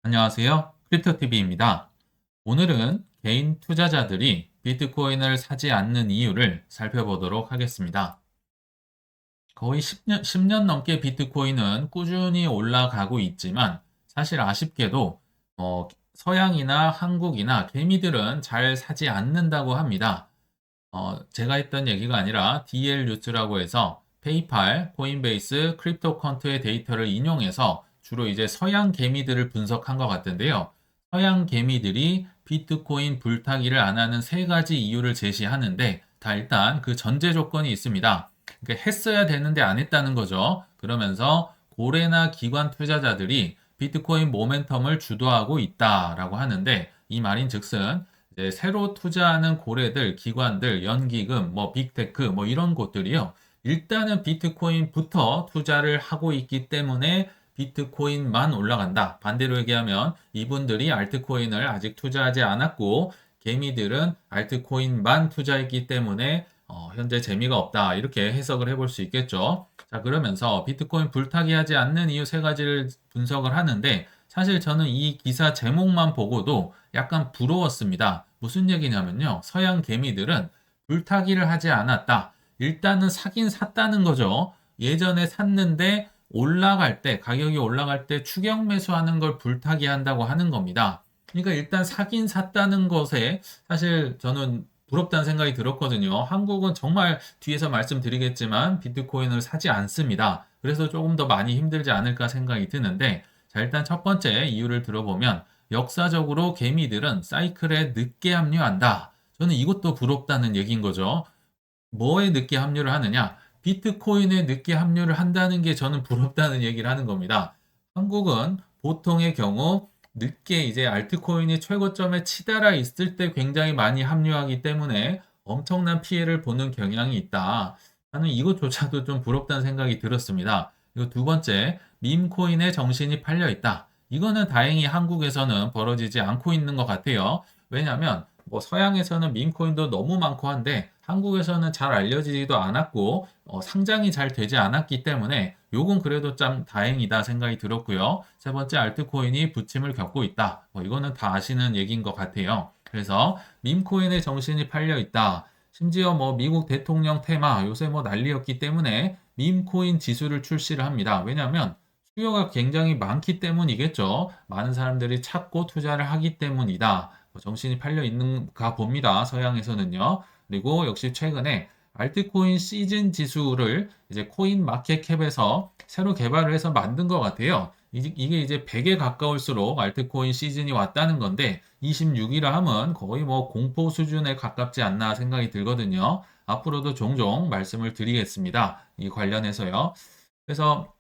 안녕하세요. 크립토TV입니다. 오늘은 개인 투자자들이 비트코인을 사지 않는 이유를 살펴보도록 하겠습니다. 거의 10년 넘게 비트코인은 꾸준히 올라가고 있지만 사실 아쉽게도 서양이나 한국이나 개미들은 잘 사지 않는다고 합니다. 제가 했던 얘기가 아니라 DL 뉴스라고 해서 페이팔, 코인베이스, 크립토컨트의 데이터를 인용해서 주로 이제 서양 개미들을 분석한 것 같은데요. 서양 개미들이 비트코인 불타기를 안 하는 세 가지 이유를 제시하는데 다 일단 그 전제 조건이 있습니다. 그러니까 했어야 되는데 안 했다는 거죠. 그러면서 고래나 기관 투자자들이 비트코인 모멘텀을 주도하고 있다라고 하는데 이 말인즉슨 이제 새로 투자하는 고래들, 기관들, 연기금, 뭐 빅테크, 뭐 이런 곳들이요. 일단은 비트코인부터 투자를 하고 있기 때문에 비트코인만 올라간다. 반대로 얘기하면 이분들이 알트코인을 아직 투자하지 않았고 개미들은 알트코인만 투자했기 때문에 현재 재미가 없다. 이렇게 해석을 해볼 수 있겠죠. 자, 그러면서 비트코인 불타기 하지 않는 이유 세 가지를 분석을 하는데 사실 저는 이 기사 제목만 보고도 약간 부러웠습니다. 무슨 얘기냐면요. 서양 개미들은 불타기를 하지 않았다. 일단은 사긴 샀다는 거죠. 예전에 샀는데 올라갈 때, 가격이 올라갈 때 추격 매수하는 걸 불타기 한다고 하는 겁니다. 그러니까 일단 사긴 샀다는 것에 사실 저는 부럽다는 생각이 들었거든요. 한국은 정말 뒤에서 말씀드리겠지만 비트코인을 사지 않습니다. 그래서 조금 더 많이 힘들지 않을까 생각이 드는데 자, 일단 첫 번째 이유를 들어보면 역사적으로 개미들은 사이클에 늦게 합류한다. 저는 이것도 부럽다는 얘기인 거죠. 뭐에 늦게 합류를 하느냐? 비트코인에 늦게 합류를 한다는 게 저는 부럽다는 얘기를 하는 겁니다. 한국은 보통의 경우 늦게 이제 알트코인이 최고점에 치달아 있을 때 굉장히 많이 합류하기 때문에 엄청난 피해를 보는 경향이 있다. 저는 이것조차도 좀 부럽다는 생각이 들었습니다. 그리고 두 번째, 밈코인에 정신이 팔려 있다. 이거는 다행히 한국에서는 벌어지지 않고 있는 것 같아요. 왜냐하면 뭐 서양에서는 밈코인도 너무 많고 한데 한국에서는 잘 알려지지도 않았고 상장이 잘 되지 않았기 때문에 요건 그래도 참 다행이다 생각이 들었고요. 세 번째 알트코인이 부침을 겪고 있다. 이거는 다 아시는 얘기인 것 같아요. 그래서 밈코인의 정신이 팔려 있다. 심지어 뭐 미국 대통령 테마 요새 뭐 난리였기 때문에 밈코인 지수를 출시를 합니다. 왜냐하면 수요가 굉장히 많기 때문이겠죠. 많은 사람들이 찾고 투자를 하기 때문이다. 정신이 팔려 있는가 봅니다. 서양에서는요. 그리고 역시 최근에 알트코인 시즌 지수를 이제 코인 마켓캡에서 새로 개발을 해서 만든 것 같아요. 이게 이제 100에 가까울수록 알트코인 시즌이 왔다는 건데 26이라 하면 거의 뭐 공포 수준에 가깝지 않나 생각이 들거든요. 앞으로도 종종 말씀을 드리겠습니다. 이 관련해서요. 그래서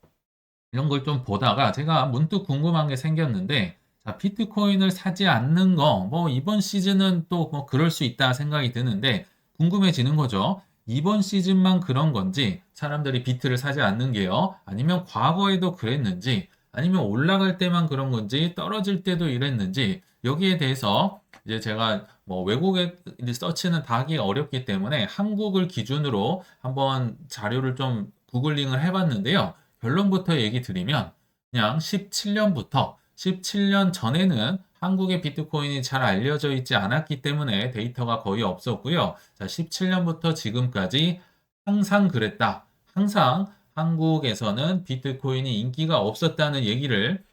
이런 걸 좀 보다가 제가 문득 궁금한 게 생겼는데, 자, 비트코인을 사지 않는 거, 뭐, 이번 시즌은 또 뭐 그럴 수 있다 생각이 드는데, 궁금해지는 거죠. 이번 시즌만 그런 건지, 사람들이 비트를 사지 않는 게요. 아니면 과거에도 그랬는지, 아니면 올라갈 때만 그런 건지, 떨어질 때도 이랬는지, 여기에 대해서 이제 제가 뭐 외국의 리서치는 다 하기 어렵기 때문에 한국을 기준으로 한번 자료를 좀 구글링을 해봤는데요. 결론부터 얘기 드리면 그냥 17년 전에는 한국의 비트코인이 잘 알려져 있지 않았기 때문에 데이터가 거의 없었고요. 자, 17년부터 지금까지 항상 그랬다. 항상 한국에서는 비트코인이 인기가 없었다는 얘기를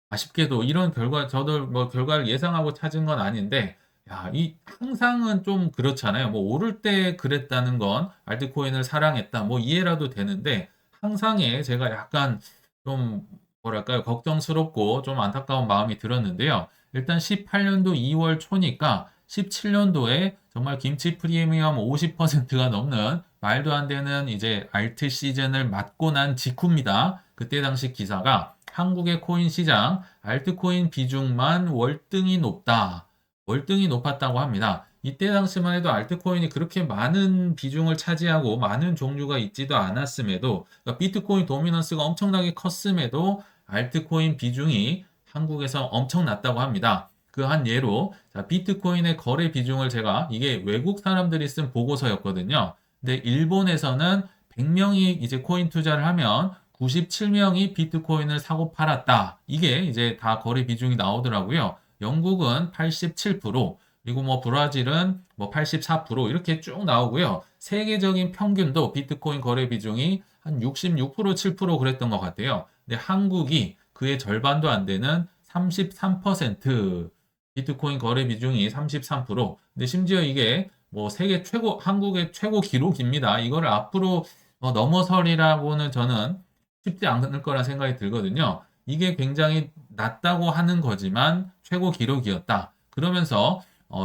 아쉽게도 이런 결과 저도 뭐 결과를 예상하고 찾은 건 아닌데 야, 이 항상은 좀 그렇잖아요. 뭐 오를 때 그랬다는 건 알트코인을 사랑했다. 뭐 이해라도 되는데 항상에 제가 약간 좀 뭐랄까요? 걱정스럽고 좀 안타까운 마음이 들었는데요. 일단 18년도 2월 초니까 17년도에 정말 김치 프리미엄 50%가 넘는 말도 안 되는 이제 알트 시즌을 맞고 난 직후입니다. 그때 당시 기사가 한국의 코인 시장 알트코인 비중만 월등히 높다. 월등히 높았다고 합니다. 이때 당시만 해도 알트코인이 그렇게 많은 비중을 차지하고 많은 종류가 있지도 않았음에도 그러니까 비트코인 도미넌스가 엄청나게 컸음에도 알트코인 비중이 한국에서 엄청 낮다고 합니다. 그 한 예로 자, 비트코인의 거래 비중을 제가 이게 외국 사람들이 쓴 보고서였거든요. 근데 일본에서는 100명이 이제 코인 투자를 하면 97명이 비트코인을 사고 팔았다. 이게 이제 다 거래 비중이 나오더라고요. 영국은 87%, 그리고 뭐 브라질은 뭐 84% 이렇게 쭉 나오고요. 세계적인 평균도 비트코인 거래 비중이 한 66%, 7% 그랬던 것 같아요. 근데 한국이 그의 절반도 안 되는 33% 비트코인 거래 비중이 33%. 근데 심지어 이게 뭐 세계 최고, 한국의 최고 기록입니다. 이거를 앞으로 넘어설이라고는 저는 쉽지 않을 거라 생각이 들거든요. 이게 굉장히 낮다고 하는 거지만 최고 기록이었다. 그러면서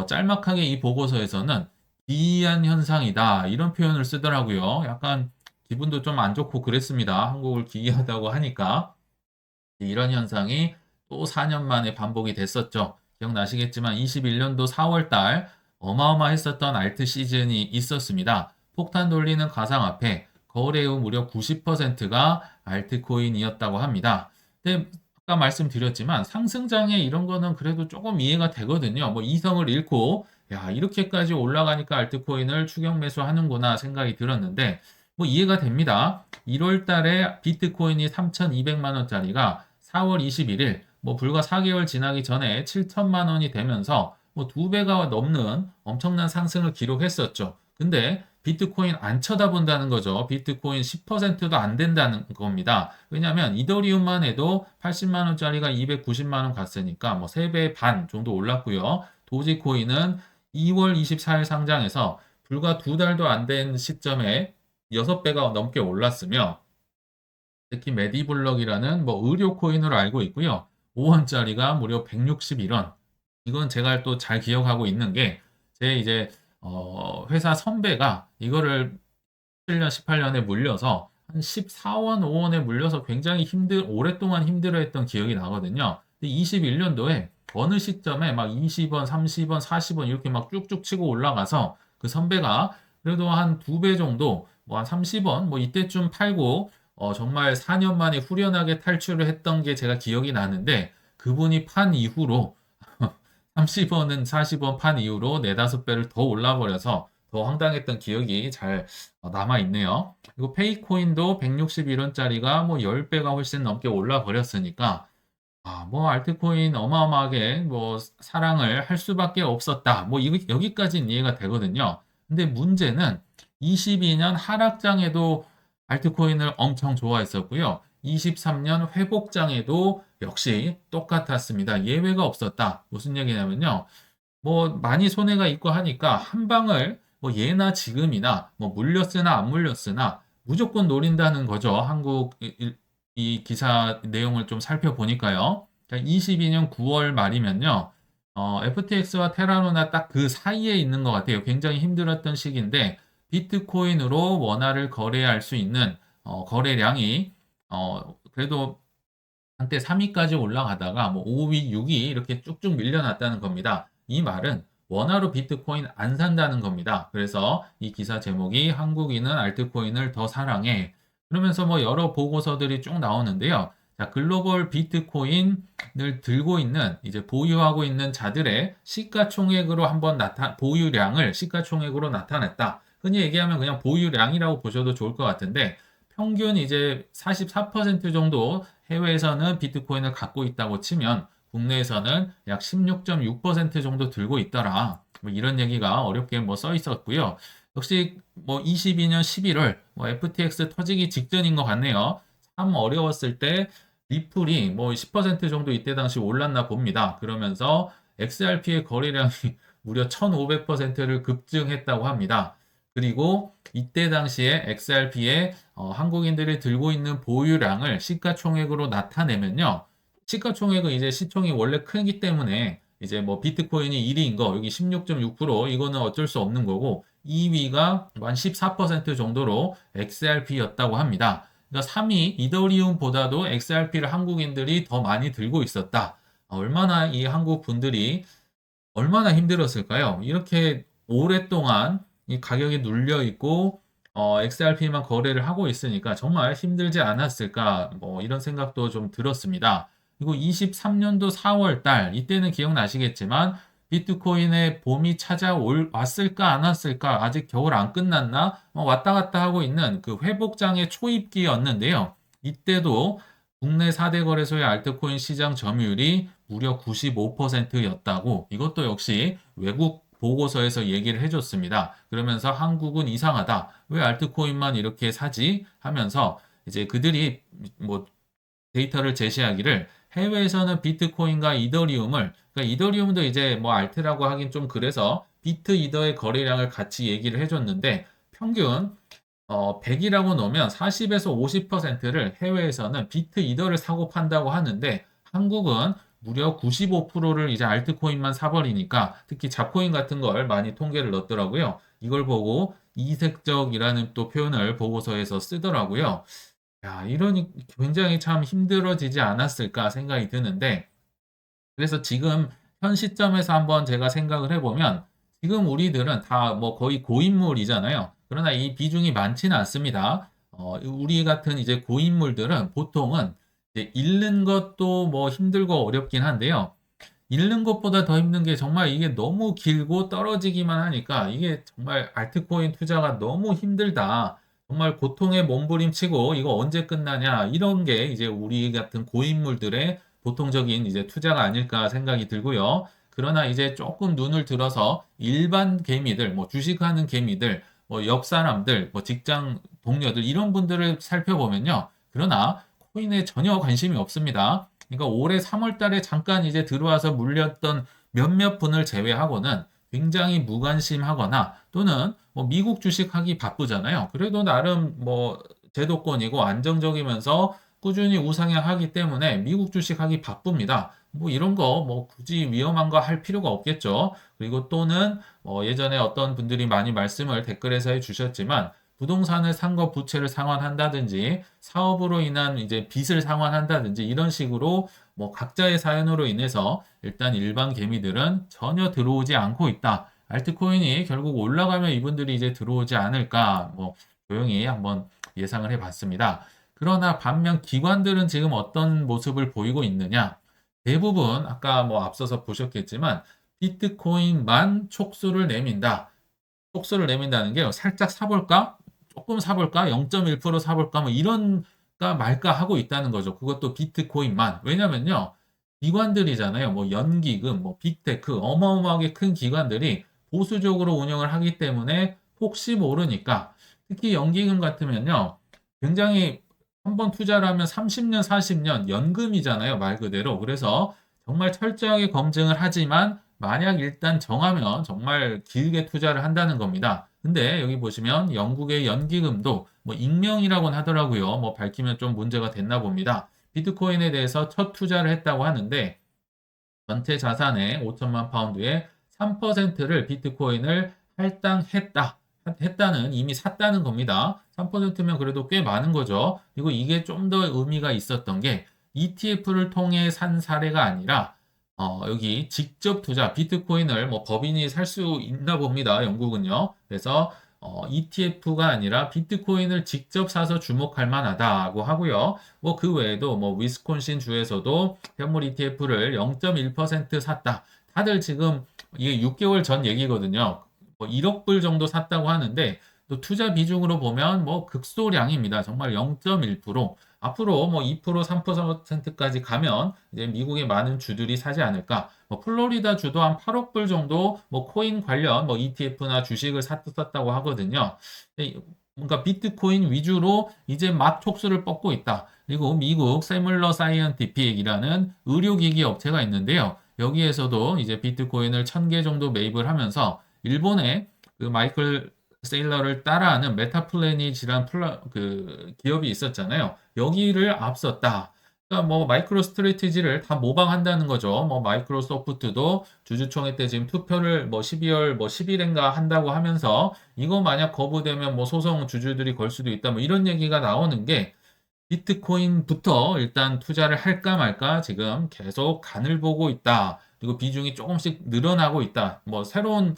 짤막하게 이 보고서에서는 기이한 현상이다. 이런 표현을 쓰더라고요. 약간 기분도 좀 안 좋고 그랬습니다. 한국을 기이하다고 하니까. 이런 현상이 또 4년 만에 반복이 됐었죠. 기억나시겠지만 21년도 4월 달 어마어마했었던 알트 시즌이 있었습니다. 폭탄 돌리는 가상화폐, 거래후 무려 90%가 알트코인이었다고 합니다. 근데 아까 말씀드렸지만 상승장에 이런 거는 그래도 조금 이해가 되거든요. 뭐 이성을 잃고 야, 이렇게까지 올라가니까 알트코인을 추격 매수하는구나 생각이 들었는데 뭐 이해가 됩니다. 1월 달에 비트코인이 3,200만 원짜리가 4월 21일, 뭐 불과 4개월 지나기 전에 7천만 원이 되면서 뭐 두 배가 넘는 엄청난 상승을 기록했었죠. 근데 비트코인 안 쳐다본다는 거죠. 비트코인 10%도 안 된다는 겁니다. 왜냐하면 이더리움만 해도 80만 원짜리가 290만 원 갔으니까 뭐 3배 반 정도 올랐고요. 도지코인은 2월 24일 상장해서 불과 두 달도 안 된 시점에 6배가 넘게 올랐으며 특히 메디블럭이라는 뭐 의료 코인으로 알고 있고요. 5원짜리가 무려 161원. 이건 제가 또 잘 기억하고 있는 게 제 이제 회사 선배가 이거를 17년, 18년에 물려서 한 14원, 5원에 물려서 굉장히 오랫동안 힘들어했던 기억이 나거든요. 근데 21년도에 어느 시점에 막 20원, 30원, 40원 이렇게 막 쭉쭉 치고 올라가서 그 선배가 그래도 한 두 배 정도, 뭐 한 30원, 뭐 이때쯤 팔고 정말 4년 만에 후련하게 탈출을 했던 게 제가 기억이 나는데 그분이 판 이후로 30원은 40원 판 이후로 4, 5배를 더 올라버려서 더 황당했던 기억이 잘 남아 있네요. 그리고 페이코인도 161원짜리가 뭐 10배가 훨씬 넘게 올라버렸으니까 뭐 알트코인 어마어마하게 뭐 사랑을 할 수밖에 없었다. 뭐 여기까지는 이해가 되거든요. 근데 문제는 22년 하락장에도 알트코인을 엄청 좋아했었고요. 23년 회복장에도 역시 똑같았습니다. 예외가 없었다. 무슨 얘기냐면요. 뭐 많이 손해가 있고 하니까 한 방을 뭐 예나 지금이나 뭐 물렸으나 안 물렸으나 무조건 노린다는 거죠. 한국 이 기사 내용을 좀 살펴보니까요. 22년 9월 말이면요. FTX와 테라로나 딱 그 사이에 있는 것 같아요. 굉장히 힘들었던 시기인데 비트코인으로 원화를 거래할 수 있는 거래량이 그래도 한때 3위까지 올라가다가 뭐 5위, 6위 이렇게 쭉쭉 밀려났다는 겁니다. 이 말은 원화로 비트코인 안 산다는 겁니다. 그래서 이 기사 제목이 한국인은 알트코인을 더 사랑해. 그러면서 뭐 여러 보고서들이 쭉 나오는데요. 자, 글로벌 비트코인을 들고 있는 이제 보유하고 있는 자들의 시가총액으로 한번 보유량을 시가총액으로 나타냈다. 흔히 얘기하면 그냥 보유량이라고 보셔도 좋을 것 같은데 평균 이제 44% 정도 해외에서는 비트코인을 갖고 있다고 치면 국내에서는 약 16.6% 정도 들고 있더라. 뭐 이런 얘기가 어렵게 뭐 써 있었고요. 역시 뭐 22년 11월 뭐 FTX 터지기 직전인 것 같네요. 참 어려웠을 때 리플이 뭐 10% 정도 이때 당시 올랐나 봅니다. 그러면서 XRP의 거래량이 무려 1500%를 급증했다고 합니다. 그리고 이때 당시에 XRP의 한국인들이 들고 있는 보유량을 시가총액으로 나타내면요. 시가총액은 이제 시총이 원래 크기 때문에 이제 뭐 비트코인이 1위인 거 여기 16.6% 이거는 어쩔 수 없는 거고 2위가 한 14% 정도로 XRP였다고 합니다. 그러니까 3위 이더리움보다도 XRP를 한국인들이 더 많이 들고 있었다. 얼마나 이 한국 분들이 얼마나 힘들었을까요? 이렇게 오랫동안 이 가격이 눌려 있고 XRP만 거래를 하고 있으니까 정말 힘들지 않았을까 뭐 이런 생각도 좀 들었습니다. 그리고 23년도 4월 달 이때는 기억나시겠지만 비트코인의 봄이 왔을까 안 왔을까 아직 겨울 안 끝났나 왔다 갔다 하고 있는 그 회복장의 초입기였는데요. 이때도 국내 4대 거래소의 알트코인 시장 점유율이 무려 95%였다고 이것도 역시 외국 보고서에서 얘기를 해줬습니다. 그러면서 한국은 이상하다. 왜 알트코인만 이렇게 사지? 하면서 이제 그들이 뭐 데이터를 제시하기를 해외에서는 비트코인과 이더리움을 그러니까 이더리움도 이제 뭐 알트라고 하긴 좀 그래서 비트 이더의 거래량을 같이 얘기를 해줬는데 평균 100이라고 놓으면 40에서 50%를 해외에서는 비트 이더를 사고 판다고 하는데 한국은 무려 95%를 이제 알트코인만 사버리니까 특히 잡코인 같은 걸 많이 통계를 넣었더라고요. 이걸 보고 이색적이라는 또 표현을 보고서에서 쓰더라고요. 야, 이러니 굉장히 참 힘들어지지 않았을까 생각이 드는데 그래서 지금 현 시점에서 한번 제가 생각을 해보면 지금 우리들은 다 뭐 거의 고인물이잖아요. 그러나 이 비중이 많지는 않습니다. 우리 같은 이제 고인물들은 보통은 이제 잃는 것도 뭐 힘들고 어렵긴 한데요. 잃는 것보다 더 힘든 게 정말 이게 너무 길고 떨어지기만 하니까 이게 정말 알트코인 투자가 너무 힘들다. 정말 고통에 몸부림치고 이거 언제 끝나냐 이런 게 이제 우리 같은 고인물들의 보통적인 이제 투자가 아닐까 생각이 들고요. 그러나 이제 조금 눈을 들어서 일반 개미들, 뭐 주식하는 개미들, 뭐 옆 사람들, 뭐 직장 동료들 이런 분들을 살펴보면요. 그러나 코인에 전혀 관심이 없습니다. 그러니까 올해 3월 달에 잠깐 이제 들어와서 물렸던 몇몇 분을 제외하고는 굉장히 무관심하거나 또는 뭐 미국 주식하기 바쁘잖아요. 그래도 나름 뭐 제도권이고 안정적이면서 꾸준히 우상향하기 때문에 미국 주식하기 바쁩니다. 뭐 이런 거 뭐 굳이 위험한 거 할 필요가 없겠죠. 그리고 또는 예전에 어떤 분들이 많이 말씀을 댓글에서 해주셨지만 부동산을 산 거 부채를 상환한다든지 사업으로 인한 이제 빚을 상환한다든지 이런 식으로 뭐 각자의 사연으로 인해서 일단 일반 개미들은 전혀 들어오지 않고 있다. 알트코인이 결국 올라가면 이분들이 이제 들어오지 않을까 뭐 조용히 한번 예상을 해봤습니다. 그러나 반면 기관들은 지금 어떤 모습을 보이고 있느냐? 대부분 아까 뭐 앞서서 보셨겠지만 비트코인만 촉수를 내민다. 촉수를 내민다는 게 살짝 사볼까? 조금 사볼까? 0.1% 사볼까? 뭐 이런가 말까 하고 있다는 거죠. 그것도 비트코인만. 왜냐면요. 기관들이잖아요. 뭐 연기금, 뭐 빅테크, 어마어마하게 큰 기관들이 보수적으로 운영을 하기 때문에 혹시 모르니까 특히 연기금 같으면요. 굉장히 한번 투자를 하면 30년, 40년 연금이잖아요. 말 그대로. 그래서 정말 철저하게 검증을 하지만 만약 일단 정하면 정말 길게 투자를 한다는 겁니다. 근데 여기 보시면 영국의 연기금도 뭐 익명이라고는 하더라고요. 뭐 밝히면 좀 문제가 됐나 봅니다. 비트코인에 대해서 첫 투자를 했다고 하는데 전체 자산의 5천만 파운드의 3%를 비트코인을 할당했다. 했다는 이미 샀다는 겁니다. 3%면 그래도 꽤 많은 거죠. 그리고 이게 좀 더 의미가 있었던 게 ETF를 통해 산 사례가 아니라 여기 직접 투자 비트코인을 뭐 법인이 살 수 있나 봅니다. 영국은요. 그래서 ETF가 아니라 비트코인을 직접 사서 주목할 만하다고 하고요. 뭐 그 외에도 뭐 위스콘신 주에서도 현물 ETF를 0.1% 샀다. 다들 지금 이게 6개월 전 얘기거든요. 뭐 1억 불 정도 샀다고 하는데 또 투자 비중으로 보면 뭐 극소량입니다. 정말 0.1%. 앞으로 뭐 2%, 3%까지 가면 이제 미국의 많은 주들이 사지 않을까. 뭐 플로리다 주도 한 8억 불 정도 뭐 코인 관련 뭐 ETF나 주식을 샀다고 하거든요. 뭔가 비트코인 위주로 이제 막 촉수를 뻗고 있다. 그리고 미국 세물러 사이언티픽이라는 의료기기 업체가 있는데요. 여기에서도 이제 비트코인을 1000개 정도 매입을 하면서 일본의 그 마이클 세일러를 따라하는 메타플래닛이란 그 기업이 있었잖아요. 여기를 앞섰다. 그러니까 뭐 마이크로 스트래티지를 다 모방한다는 거죠. 뭐 마이크로소프트도 주주총회 때 지금 투표를 뭐 12월 뭐 10일인가 한다고 하면서 이거 만약 거부되면 뭐 소송 주주들이 걸 수도 있다. 뭐 이런 얘기가 나오는 게 비트코인부터 일단 투자를 할까 말까 지금 계속 간을 보고 있다. 그리고 비중이 조금씩 늘어나고 있다. 뭐 새로운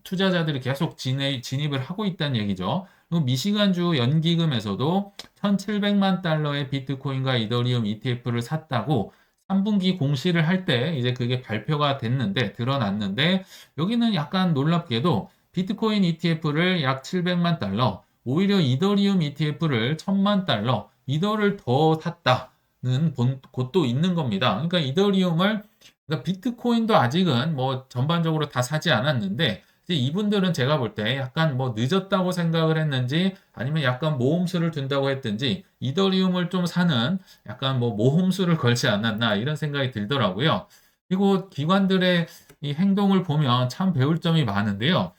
투자자들이 계속 진입을 하고 있다는 얘기죠. 그리고 미시간주 연기금에서도 1,700만 달러의 비트코인과 이더리움 ETF를 샀다고 3분기 공시를 할 때 이제 그게 발표가 됐는데 드러났는데 여기는 약간 놀랍게도 비트코인 ETF를 약 700만 달러, 오히려 이더리움 ETF를 1000만 달러, 이더를 더 샀다는 곳도 있는 겁니다. 그러니까 이더리움을, 그러니까 비트코인도 아직은 뭐 전반적으로 다 사지 않았는데, 이제 이분들은 제가 볼 때 약간 뭐 늦었다고 생각을 했는지 아니면 약간 모험수를 둔다고 했든지 이더리움을 좀 사는 약간 뭐 모험수를 걸지 않았나 이런 생각이 들더라고요. 그리고 기관들의 이 행동을 보면 참 배울 점이 많은데요.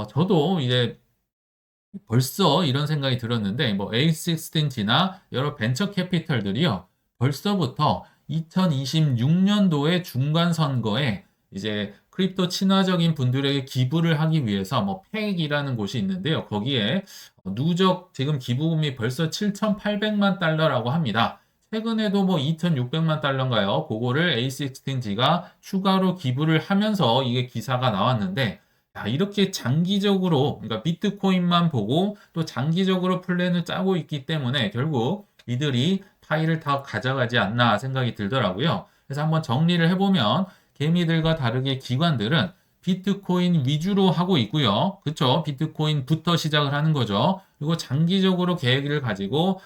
저도 이제 벌써 이런 생각이 들었는데 뭐 A16나 여러 벤처 캐피털들이요. 벌써부터 2026년도에 중간 선거에 이제 크립토 친화적인 분들에게 기부를 하기 위해서 뭐 팩이라는 곳이 있는데요. 거기에 누적 지금 기부금이 벌써 7,800만 달러라고 합니다. 최근에도 뭐 2,600만 달러인가요? 그거를 A16G가 추가로 기부를 하면서 이게 기사가 나왔는데, 야, 이렇게 장기적으로, 그러니까 비트코인만 보고 또 장기적으로 플랜을 짜고 있기 때문에 결국 이들이 파이를 다 가져가지 않나 생각이 들더라고요. 그래서 한번 정리를 해보면 개미들과 다르게 기관들은 비트코인 위주로 하고 있고요. 그쵸? 비트코인부터 시작을 하는 거죠. 그리고 장기적으로 계획을 가지고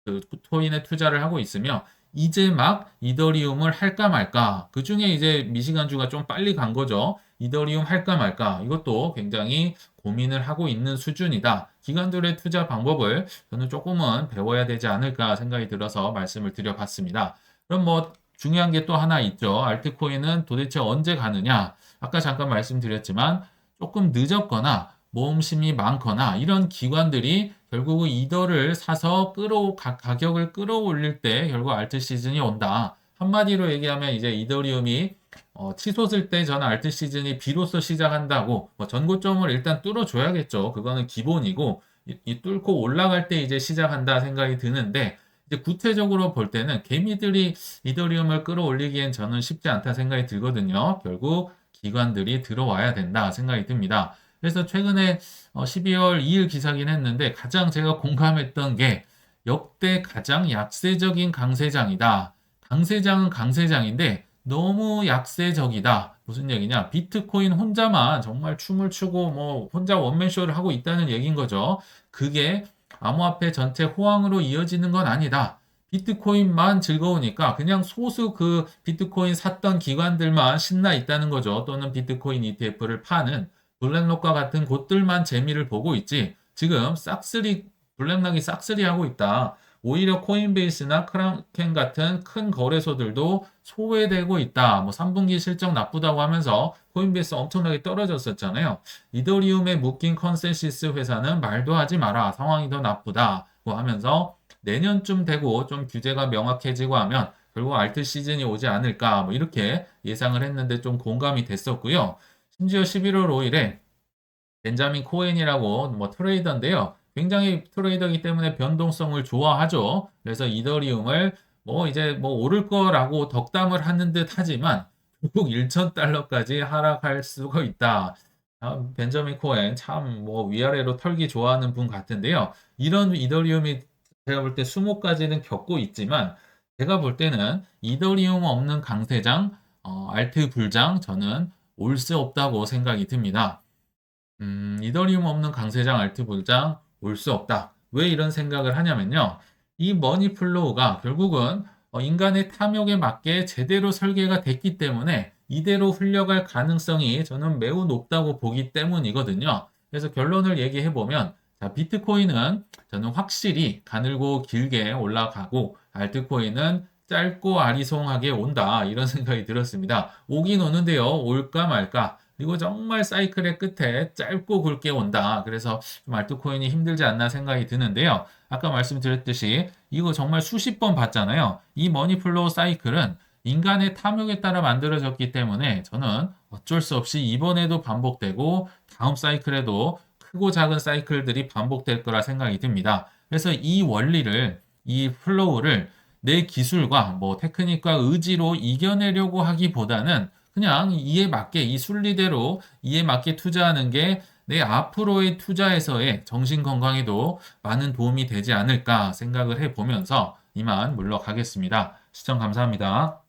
그 코인에 투자를 하고 있으며 이제 막 이더리움을 할까 말까. 그 중에 이제 미시간주가 좀 빨리 간 거죠. 이더리움 할까 말까. 이것도 굉장히 고민을 하고 있는 수준이다. 기관들의 투자 방법을 저는 조금은 배워야 되지 않을까 생각이 들어서 말씀을 드려봤습니다. 그럼 뭐 중요한 게 또 하나 있죠. 알트코인은 도대체 언제 가느냐? 아까 잠깐 말씀드렸지만 조금 늦었거나 모험심이 많거나 이런 기관들이 결국은 이더를 사서 가격을 끌어올릴 때 결국 알트 시즌이 온다. 한마디로 얘기하면 이제 이더리움이 치솟을 때 저는 알트 시즌이 비로소 시작한다고 뭐 전고점을 일단 뚫어줘야겠죠. 그거는 기본이고 이 뚫고 올라갈 때 이제 시작한다 생각이 드는데 이제 구체적으로 볼 때는 개미들이 이더리움을 끌어올리기엔 저는 쉽지 않다 생각이 들거든요. 결국 기관들이 들어와야 된다 생각이 듭니다. 그래서 최근에 12월 2일 기사긴 했는데 가장 제가 공감했던 게 역대 가장 약세적인 강세장이다. 강세장은 강세장인데 너무 약세적이다. 무슨 얘기냐? 비트코인 혼자만 정말 춤을 추고 뭐 혼자 원맨쇼를 하고 있다는 얘기인 거죠. 그게 암호화폐 전체 호황으로 이어지는 건 아니다. 비트코인만 즐거우니까 그냥 소수 그 비트코인 샀던 기관들만 신나 있다는 거죠. 또는 비트코인 ETF를 파는 블랙록과 같은 곳들만 재미를 보고 있지. 지금 블랙록이 싹쓸이 하고 있다. 오히려 코인베이스나 크라켄 같은 큰 거래소들도 소외되고 있다. 뭐 3분기 실적 나쁘다고 하면서 코인베이스 엄청나게 떨어졌었잖아요. 이더리움에 묶인 컨센시스 회사는 말도 하지 마라. 상황이 더 나쁘다고 하면서 내년쯤 되고 좀 규제가 명확해지고 하면 결국 알트 시즌이 오지 않을까 뭐 이렇게 예상을 했는데 좀 공감이 됐었고요. 심지어 11월 5일에 벤자민 코엔이라고 뭐 트레이더인데요. 굉장히 트레이더이기 때문에 변동성을 좋아하죠. 그래서 이더리움을 뭐 이제 뭐 오를 거라고 덕담을 하는 듯 하지만 결국 1,000달러까지 하락할 수가 있다. 벤자민 코엔 참 뭐 위아래로 털기 좋아하는 분 같은데요. 이런 이더리움이 제가 볼 때 수모까지는 겪고 있지만 제가 볼 때는 이더리움 없는 강세장, 알트 불장 저는 올 수 없다고 생각이 듭니다. 이더리움 없는 강세장 알트 불장 올 수 없다. 왜 이런 생각을 하냐면요. 이 머니 플로우가 결국은 인간의 탐욕에 맞게 제대로 설계가 됐기 때문에 이대로 흘러갈 가능성이 저는 매우 높다고 보기 때문이거든요. 그래서 결론을 얘기해 보면 자, 비트코인은 저는 확실히 가늘고 길게 올라가고 알트코인은 짧고 아리송하게 온다. 이런 생각이 들었습니다. 오긴 오는데요. 올까 말까. 그리고 정말 사이클의 끝에 짧고 굵게 온다. 그래서 좀 알트코인이 힘들지 않나 생각이 드는데요. 아까 말씀드렸듯이 이거 정말 수십 번 봤잖아요. 이 머니플로우 사이클은 인간의 탐욕에 따라 만들어졌기 때문에 저는 어쩔 수 없이 이번에도 반복되고 다음 사이클에도 크고 작은 사이클들이 반복될 거라 생각이 듭니다. 그래서 이 원리를, 이 플로우를 내 기술과 뭐 테크닉과 의지로 이겨내려고 하기보다는 그냥 이에 맞게 이 순리대로 이에 맞게 투자하는 게 내 앞으로의 투자에서의 정신 건강에도 많은 도움이 되지 않을까 생각을 해보면서 이만 물러가겠습니다. 시청 감사합니다.